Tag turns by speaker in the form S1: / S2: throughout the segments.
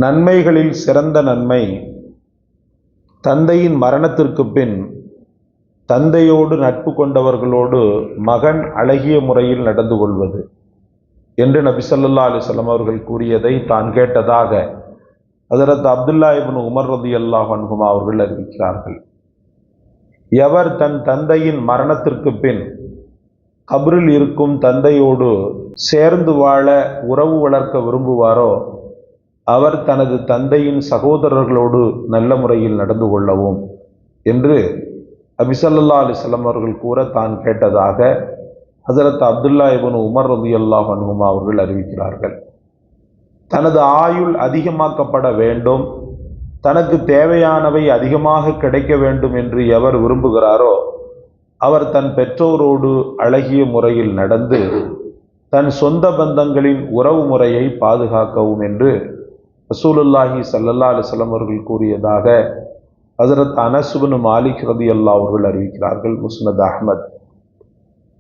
S1: நன்மைகளில் சிறந்த நன்மை தந்தையின் மரணத்திற்கு பின் தந்தையோடு நட்பு கொண்டவர்களோடு மகன் அழகிய முறையில் நடந்து கொள்வது என்று நபி ஸல்லல்லாஹு அலைஹி வஸல்லம் அவர்கள் கூறியதை தான் கேட்டதாக ஹஜ்ரத் அப்துல்லா இப்னு உமர் ரலியல்லாஹு அன்ஹுமா அவர்கள் அறிவிக்கிறார்கள். எவர் தன் தந்தையின் மரணத்திற்கு பின் கபரில் இருக்கும் தந்தையோடு சேர்ந்து வாழ உறவு வளர்க்க விரும்புவாரோ அவர் தனது தந்தையின் சகோதரர்களோடு நல்ல முறையில் நடந்து கொள்ளவும் என்று நபி ஸல்லல்லாஹு அலைஹி வஸல்லம் அவர்கள் கூற தான் கேட்டதாக ஹஜ்ரத் அப்துல்லா இப்னு உமர் ரலியல்லாஹு அன்ஹுமா அவர்கள் அறிவிக்கிறார்கள். தனது ஆயுள் அதிகமாக்கப்பட வேண்டும், தனக்கு தேவையானவை அதிகமாக கிடைக்க வேண்டும் என்று எவர் விரும்புகிறாரோ அவர் தன் பெற்றோரோடு அழகிய முறையில் நடந்து தன் சொந்த பந்தங்களின் உறவு முறையை பாதுகாக்கவும் என்று ரசூலுல்லாஹி ஸல்லல்லாஹு அலைஹி வஸல்லம் அவர்கள் கூறியதாக ஹஜ்ரத் அனஸ் இப்னு மாலிக் ரலியல்லாஹு அவர்கள் அறிவிக்கிறார்கள். முஸ்னத் அஹ்மத்.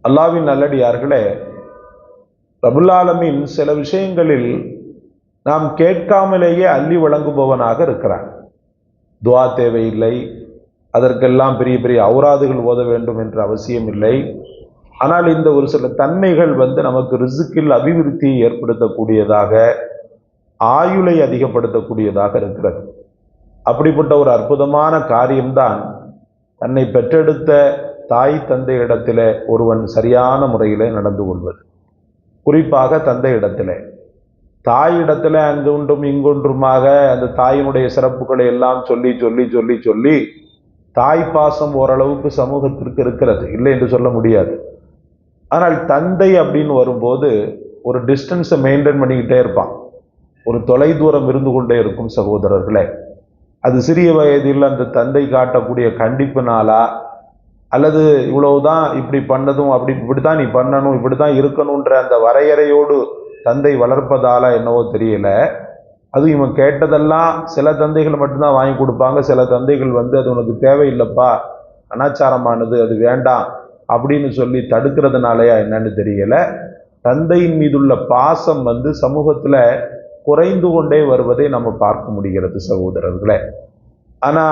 S1: அல்லாஹ்வின் நல்லடியார்களே, ரப்புல் ஆலமீன் சில விஷயங்களில் நாம் கேட்காமலேயே அள்ளி வழங்குபவனாக இருக்கிறான். துஆ தேவையில்லை, அதற்கெல்லாம் பெரிய பெரிய ஔராதுகள் ஓத வேண்டும் என்ற அவசியம் இல்லை. ஆனால் இந்த ஒரு சில தன்மைகள் நமக்கு ரிஸ்கில் அபிவிருத்தியை ஏற்படுத்தக்கூடியதாக, ஆயுளை அதிகப்படுத்தக்கூடியதாக இருக்கிறது. அப்படிப்பட்ட ஒரு அற்புதமான காரியம்தான் தன்னை பெற்றெடுத்த தாய் தந்தை இடத்திலே ஒருவன் சரியான முறையிலே நடந்து கொள்வது. குறிப்பாக தந்தை இடத்திலே, தாய் இடத்துல அங்கொன்றும் இங்கொன்றுமாக அந்த தாயினுடைய சிறப்புகளை எல்லாம் சொல்லி சொல்லி சொல்லி சொல்லி தாய் பாசம் ஓரளவுக்கு சமூகத்திற்கு இருக்கிறது, இல்லை என்று சொல்ல முடியாது. ஆனால் தந்தை அப்படின்னு வரும்போது ஒரு டிஸ்டன்ஸை மெயின்டைன் பண்ணிக்கிட்டே இருப்பான், ஒரு தொலை தூரம் இருந்து கொண்டே இருக்கும் சகோதரர்களே. அது சிறிய வயதில் அந்த தந்தை காட்டக்கூடிய கண்டிப்புனாலா, அல்லது இவ்வளவுதான் இப்படி பண்ணதும் இப்படித்தான் நீ பண்ணணும், இப்படித்தான் இருக்கணும்ன்ற அந்த வரையறையோடு தந்தை வளர்ப்பதாலா என்னவோ தெரியல. அது இவன் கேட்டதெல்லாம் சில தந்தைகள் மட்டும்தான் வாங்கி கொடுப்பாங்க, சில தந்தைகள் அது உனக்கு தேவையில்லைப்பா, அனாச்சாரமானது, அது வேண்டாம் அப்படின்னு சொல்லி தடுக்கிறதுனாலயா என்னன்னு தெரியல. தந்தையின் மீதுள்ள பாசம் சமூகத்துல குறைந்து கொண்டே வருவதை நம்ம பார்க்க முடிகிறது சகோதரர்களே. ஆனா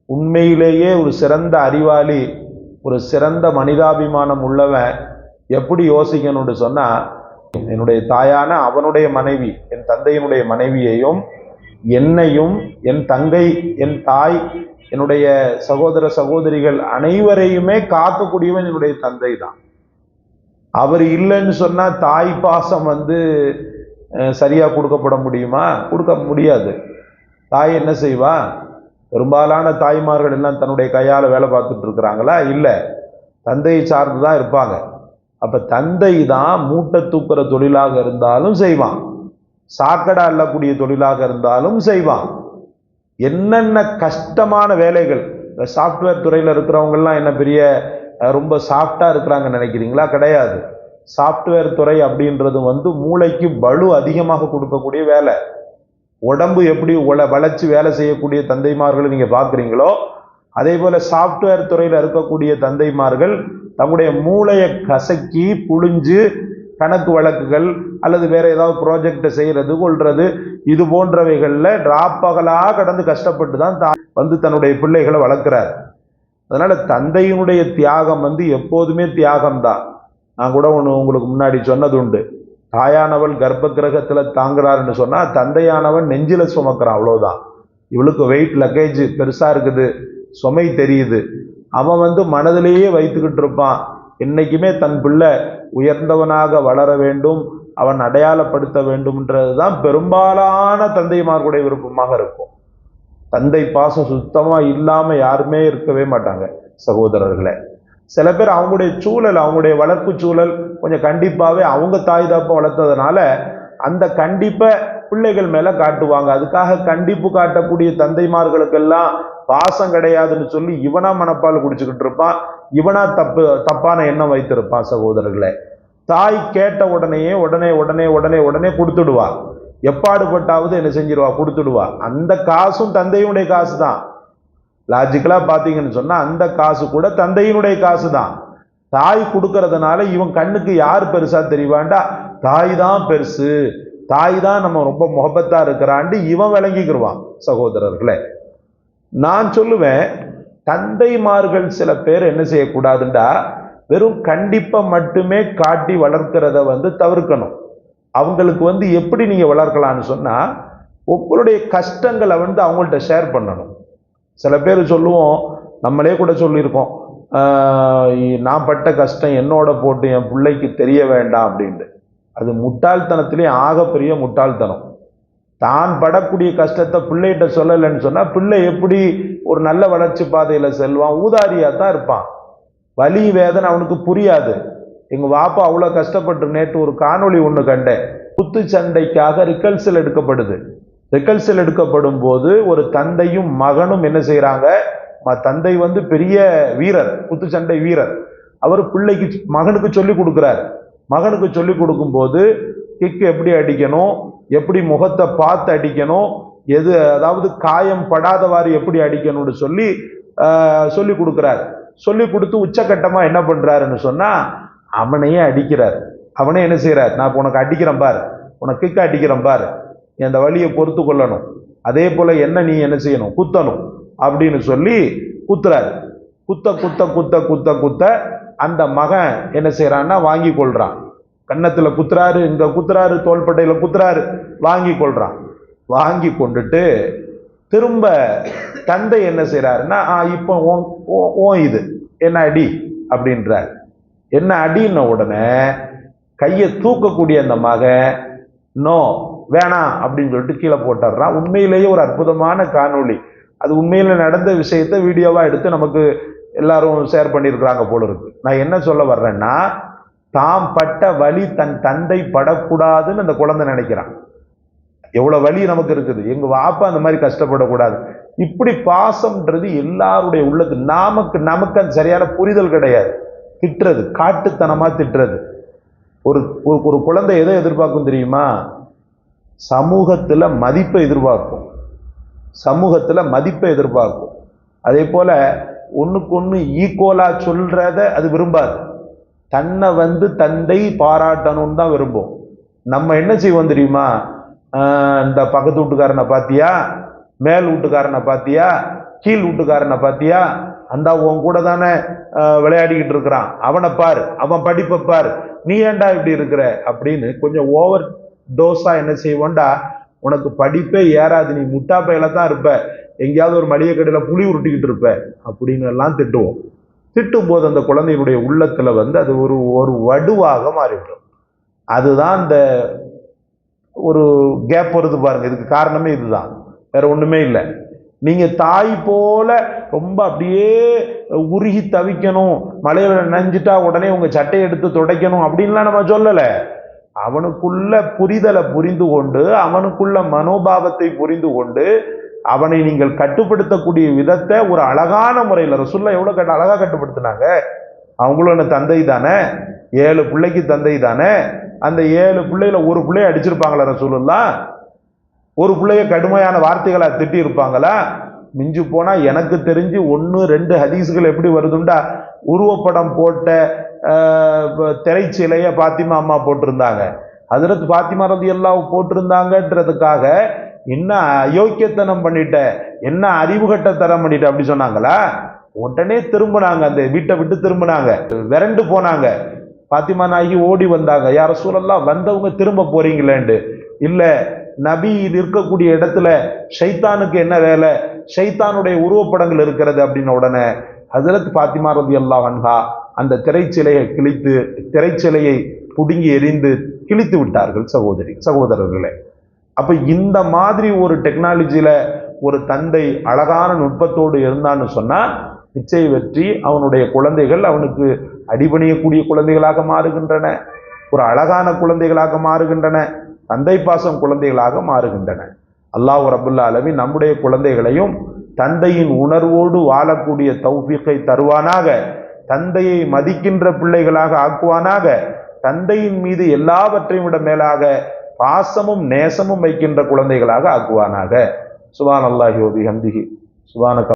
S1: உண்மையிலேயே ஒரு சிறந்த அறிவாளி, ஒரு சிறந்த மனிதாபிமானம் உள்ளவன் எப்படி யோசிக்கணும்னு சொன்னா, என்னுடைய தாயான அவனுடைய மனைவி, என் தந்தையினுடைய மனைவியையும் என்னையும் என் தங்கை என் தாய் என்னுடைய சகோதர சகோதரிகள் அனைவரையுமே காக்கக்கூடியவன் என்னுடைய தந்தை தான். அவர் இல்லைன்னு சொன்னா தாய் பாசம் சரியா கொடுக்கப்பட முடியுமா? கொடுக்க முடியாது. தாய் என்ன செய்வா? பெரும்பாலான தாய்மார்கள் எல்லாம் தன்னுடைய கையால வேலை பார்த்துட்டு இருக்கிறாங்களா? இல்லை, தந்தையை சார்ந்துதான் இருப்பாங்க. அப்ப தந்தை தான் மூட்டை தூக்குற தொழிலாக இருந்தாலும் செய்வான், சாக்கடை அள்ளக்கூடிய தொழிலாக இருந்தாலும் செய்வான். என்னென்ன கஷ்டமான வேலைகள், சாஃப்ட்வேர் துறையில இருக்கிறவங்கெல்லாம் என்ன பெரிய ரொம்ப சாஃப்டா இருக்கிறாங்க நினைக்கிறீங்களா? கிடையாது. சாஃப்ட்வேர் துறை அப்படின்றது மூளைக்கு பளு அதிகமாக கொடுக்கக்கூடிய வேலை. உடம்பு எப்படி வளைச்சு வேலை செய்யக்கூடிய தந்தைமார்களை நீங்க பாக்குறீங்களோ, அதே போல சாஃப்ட்வேர் துறையில இருக்கக்கூடிய தந்தைமார்கள் தம்முடைய மூளையை கசக்கி புழிஞ்சு கணக்கு வழக்குகள் அல்லது வேற ஏதாவது ப்ராஜெக்டை செய்யறது கொள்றது இது போன்றவைகள்ல டிராப்பகலா கடந்து கஷ்டப்பட்டு தான் தன்னுடைய பிள்ளைகளை வளர்க்கிறார். அதனால தந்தையினுடைய தியாகம் எப்போதுமே தியாகம்தான். நான் கூட உங்களுக்கு முன்னாடி சொன்னது உண்டு, தாயானவள் கர்ப்ப கிரகத்துல தாங்குறாருன்னு சொன்னா தந்தையானவன் நெஞ்சில சுமக்கிறான், அவ்வளவுதான். இவளுக்கு வெயிட் லக்கேஜ் பெருசா இருக்குது, சுமை தெரியுது. அவன் மனதிலேயே வைத்துக்கிட்டு இருப்பான், என்னைக்குமே தன் பிள்ளை உயர்ந்தவனாக வளர வேண்டும், அவன் அடையாளப்படுத்த வேண்டும்ன்றதுதான் பெரும்பாலான தந்தைமார்களுடைய விருப்பமாக இருக்கும். தந்தை பாசம் சுத்தமா இல்லாம யாருமே இருக்கவே மாட்டாங்க சகோதரர்களே. சில பேர் அவங்களுடைய சூழல், அவங்களுடைய வளர்ப்பு சூழல் கொஞ்சம் கண்டிப்பாவே அவங்க தாய் தாப்பம் வளர்த்ததுனால அந்த கண்டிப்பை பிள்ளைகள் மேல காட்டுவாங்க. அதுக்காக கண்டிப்பு காட்டக்கூடிய தந்தைமார்களுக்கெல்லாம் பாசம் கிடையாதுன்னு சொல்லி இவனா மனப்பால் குடிச்சுக்கிட்டு இருப்பான், இவனா தப்பான எண்ணம் வைத்திருப்பான் சகோதரர்களே. தாய் கேட்ட உடனே உடனே உடனே உடனே உடனே கொடுத்துடுவா, எப்பாடுபட்டாவது என்ன செஞ்சிருவா, கொடுத்துடுவா. அந்த காசும் தந்தையினுடைய காசு தான். லாஜிக்கலா பாத்தீங்கன்னு சொன்னா அந்த காசு கூட தந்தையினுடைய காசு தான். தாய் கொடுக்கறதுனால இவன் கண்ணுக்கு யார் பெருசா தெரியவாண்டா, தாய் தான் பெருசு, தாய் தான் நம்ம ரொம்ப முகப்பத்தா இருக்கிறான்னு இவன் விளங்கிக்கிடுவான். சகோதரர்களே, நான் சொல்லுவேன், தந்தைமார்கள் சில பேர் என்ன செய்யக்கூடாதுண்டா, வெறும் கண்டிப்பா மட்டுமே காட்டி வளர்க்கிறத தவிர்க்கணும். அவங்களுக்கு எப்படி நீங்க வளர்க்கலாம்னு சொன்னா, உங்களுடைய கஷ்டங்களை அவங்கள்ட்ட ஷேர் பண்ணணும். சில பேர் சொல்லுவோம், நம்மளே கூட சொல்லியிருக்கோம், நான் பட்ட கஷ்டம் என்னோட போட்டு என் பிள்ளைக்கு தெரிய வேண்டாம் அப்படின்ட்டு. அது முட்டாள்தனத்திலே ஆகப்பெரிய முட்டாள்தனம். தான் படக்கூடிய கஷ்டத்தை பிள்ளைகிட்ட சொல்லலைன்னு சொன்னா பிள்ளை எப்படி ஒரு நல்ல வளர்ச்சி பாதையில செல்வான்? ஊதாரியா தான் இருப்பான். வலி வேதனை அவனுக்கு புரியாது. எங்க வாப்பா அவ்வளவு கஷ்டப்பட்டு, நேற்று ஒரு காணொளி ஒண்ணு கண்டேன். குத்து சண்டைக்காக ரிகல்சல் எடுக்கப்படுது. ரிகல்சல் எடுக்கப்படும் போது ஒரு தந்தையும் மகனும் என்ன செய்யறாங்க, தந்தை பெரிய வீரர், குத்துச்சண்டை வீரர். அவர் பிள்ளைக்கு மகனுக்கு சொல்லி கொடுக்கிறார். மகனுக்கு சொல்லி கொடுக்கும் போது கிக் எப்படி அடிக்கணும், எப்படி முகத்தை பார்த்து அடிக்கணும், அதாவது காயம் படாதவாறு எப்படி அடிக்கணும்னு சொல்லி கொடுக்கிறார். சொல்லி கொடுத்து உச்சகட்டமா என்ன பண்றாருன்னு சொன்னா, அவனையே அடிக்கிறார். அவனே என்ன செய்யறார், நான் உனக்கு அடிக்கிறேன் பார், உனக்கு கிக்க அடிக்கிறேன் பார், அந்த வலியை பொறுத்து கொள்ளணும், அதே போல நீ என்ன செய்யணும், குத்தணும் அப்படின்னு சொல்லி குத்துறாரு. குத்த குத்த குத்த குத்த குத்த அந்த மகன் என்ன செய்யறான்னா வாங்கி கொள்றான். கன்னத்துல குத்துறாரு, இங்க குத்துறாரு, தோள்பட்டையில குத்துறாரு, வாங்கி கொள்றான். வாங்கி கொண்டுட்டு திரும்ப தந்தை என்ன செய்யறாருன்னா, இப்போ இது என்ன அடி அப்படின்றார். என்ன அடின்ன உடனே கையை தூக்கக்கூடிய அந்த மகன் நோ வேணாம் அப்படின்னு சொல்லிட்டு கீழே போட்டுறான். உண்மையிலேயே ஒரு அற்புதமான காணொளி. அது உண்மையில நடந்த விஷயத்தை வீடியோவா எடுத்து நமக்கு எல்லாரும் ஷேர் பண்ணியிருக்கிறாங்க போல இருக்கு. நான் என்ன சொல்ல வர்றேன்னா, தாம் பட்ட வலி தன் தந்தை படக்கூடாதுன்னு அந்த குழந்தை நினைக்கிறான். எவ்வளவு வலி நமக்கு இருக்குது, எங்க வாப்பா அந்த மாதிரி கஷ்டப்படக்கூடாது. இப்படி பாசம்ன்றது எல்லாருடைய உள்ளது. நமக்கு அந்த சரியான புரிதல் கிடையாது. திட்டுறது, காட்டுத்தனமா திட்டுறது. ஒரு குழந்தை எதை எதிர்பார்க்கும் தெரியுமா? சமூகத்துல மதிப்பை எதிர்பார்க்கும். சமூகத்துல மதிப்பை எதிர்பார்க்கும். அதே போல ஒண்ணுக்கு ஒண்ணு ஈக்குவலா சொல்றத அது விரும்பாது. தன்னை தந்தை பாராட்டணும்னு தான் விரும்பும். நம்ம என்ன செய்வோம் தெரியுமா? இந்த பக்கத்து வீட்டுக்காரனை பாத்தியா, மேல் வீட்டுக்காரனை பாத்தியா, கீழ் வீட்டுக்காரனை பாத்தியா, அந்த உன் கூட தானே விளையாடிக்கிட்டு இருக்கிறான், அவனை பாரு, அவன் படிப்பை பாரு, நீ ஏன்டா இப்படி இருக்கிற அப்படின்னு கொஞ்சம் ஓவர் டோஸா என்ன செய்வோண்டா, உனக்கு படிப்பே ஏறாது, நீ முட்டா பையில தான் இருப்ப, எங்கேயாவது ஒரு மளிகை கடையில புளி உருட்டிக்கிட்டு இருப்ப அப்படின்னு எல்லாம் திட்டுவோம். திட்டும் போது அந்த குழந்தையினுடைய உள்ளத்துல அது ஒரு வடுவாக மாறிவிடும். அதுதான் இந்த ஒரு கேப் வருது பாருங்க. இதுக்கு காரணமே இதுதான், வேற ஒண்ணுமே இல்லை. நீங்க தாய் போல ரொம்ப அப்படியே உருகி தவிக்கணும், மழையில நனைஞ்சிட்டா உடனே உங்க சட்டையை எடுத்து துடைக்கணும் அப்படின்லாம் நம்ம சொல்லல. அவனுக்குள்ள புரிதலை புரிந்து கொண்டு, அவனுக்குள்ள மனோபாவத்தை புரிந்து கொண்டு, அவனை நீங்கள் கட்டுப்படுத்தக்கூடிய விதத்தை ஒரு அழகான முறையில் ரசூலுல்லாஹ் எவ்வளவு அழகா கட்டுப்படுத்தினாங்க. அவங்களோட தந்தை தானே, 7 பிள்ளைக்கு தந்தை தானே. அந்த 7 பிள்ளையில ஒரு பிள்ளைய அடிச்சிருப்பாங்களா ரசூலுல்லாஹ்? ஒரு பிள்ளைய கடுமையான வார்த்தைகளை திட்டி இருப்பாங்களா? மிஞ்சு போனா எனக்கு தெரிஞ்சு 1-2 ஹதீஸ்கள் எப்படி வருதுண்டா, உருவப்படம் போட்ட திரைச்சிலைய பாத்திமா அம்மா போட்டிருந்தாங்க. ஹஜ்ரத் பாத்திமா ரலியல்லாஹு போட்டிருந்தாங்கன்றதுக்காக என்ன அயோக்கியத்தனம் பண்ணிட்ட, என்ன அறிவுகட்டத்தனம் பண்ணிட்ட அப்படி சொன்னாங்களா? உடனே திரும்பினாங்க, அந்த வீட்டை விட்டு திரும்பினாங்க, விரண்டு போனாங்க. பாத்திமா நாயகி ஓடி வந்தாங்க, யா ரசூலல்லாஹ் வந்தவங்க திரும்ப போறீங்களேண்டு. இல்ல, நபி இருக்கக்கூடிய இடத்துல ஷைத்தானுக்கு என்ன வேலை, ஷைத்தானுடைய உருவப்படங்கள் இருக்கிறது அப்படின்ன உடனே ஹஜ்ரத் பாத்திமா ரலியல்லாஹு அன்ஹா அந்த திரைச்சிலையை புடுங்கி எரிந்து கிழித்து விட்டார்கள். சகோதரர்களே, அப்ப இந்த மாதிரி ஒரு டெக்னாலஜியில ஒரு தந்தை அழகான நுட்பத்தோடு இருந்தான்னு சொன்னா நிச்சய வெற்றி. அவனுடைய குழந்தைகள் அவனுக்கு அடிபணியக்கூடிய குழந்தைகளாக மாறுகின்றன, ஒரு அழகான குழந்தைகளாக மாறுகின்றன, தந்தை பாசம் குழந்தைகளாக மாறுகின்றன. அல்லாஹ் ரப்புல் ஆலமீன் நம்முடைய குழந்தைகளையும் தந்தையின் உணர்வோடு வாழக்கூடிய தௌஃபீக்கை தருவானாக, தந்தையை மதிக்கின்ற பிள்ளைகளாக ஆக்குவானாக, தந்தையின் மீது எல்லாவற்றையும் விட மேலாக பாசமும் நேசமும் வைக்கின்ற குழந்தைகளாக ஆக்குவானாக. சுப்ஹானல்லாஹி வ பிஹம்திஹி சுப்ஹானக